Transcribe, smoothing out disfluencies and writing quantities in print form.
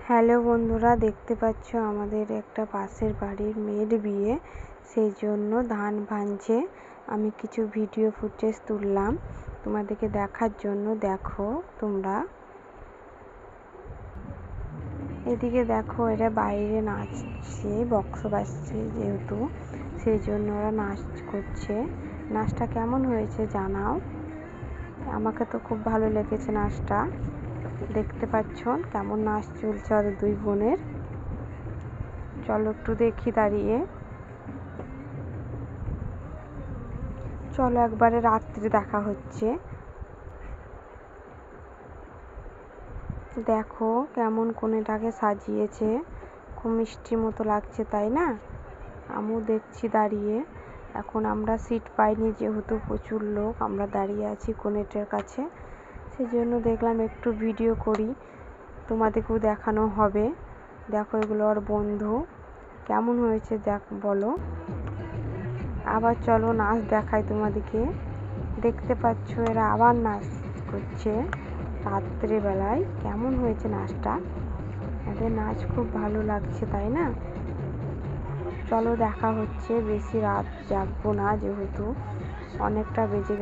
Hello বন্ধুরা, দেখতে পাচ্ছ আমাদের একটা পাশের বাড়ির মেয়ের বিয়ে, সেই জন্য ধান ভাঙছে। আমি কিছু ভিডিও ফুটেজ তুললাম তোমাদেরকে দেখার জন্য। দেখো তোমরা এদিকে দেখো, এরা বাইরে নাচছে, বক্স বাজছে যেহেতু, সেই জন্য ওরা নাচ করছে। নাচটা কেমন হয়েছে জানাও। আমাকে তো খুব ভালো লেগেছে নাচটা। দেখতে পাচ্ছ কেমন নাচ চলছে ওদের দুই বোনের। চলো একটু দেখি দাঁড়িয়ে। চলো একবারে রাত্রে দেখা হচ্ছে। দেখো কেমন কনেটাকে সাজিয়েছে, খুব মিষ্টি মতো লাগছে তাই না? আমিও দেখছি দাঁড়িয়ে। এখন আমরা সিট পাইনি যেহেতু প্রচুর লোক, আমরা দাঁড়িয়ে আছি কনেটার কাছে, সেই জন্য দেখলাম একটু ভিডিও করি, তোমাদেরকেও দেখানো হবে। দেখো এগুলো ওর বন্ধু। কেমন হয়েছে দেখ বলো। আবার চলো নাচ দেখাই তোমাদেরকে। দেখতে পাচ্ছ এরা আবার নাচ করছে রাত্রেবেলায়। কেমন হয়েছে নাচটা? এদের নাচ খুব ভালো লাগছে তাই না? চলো দেখা হচ্ছে। বেশি রাত জাগবো না যেহেতু অনেকটা বেজে গেছে।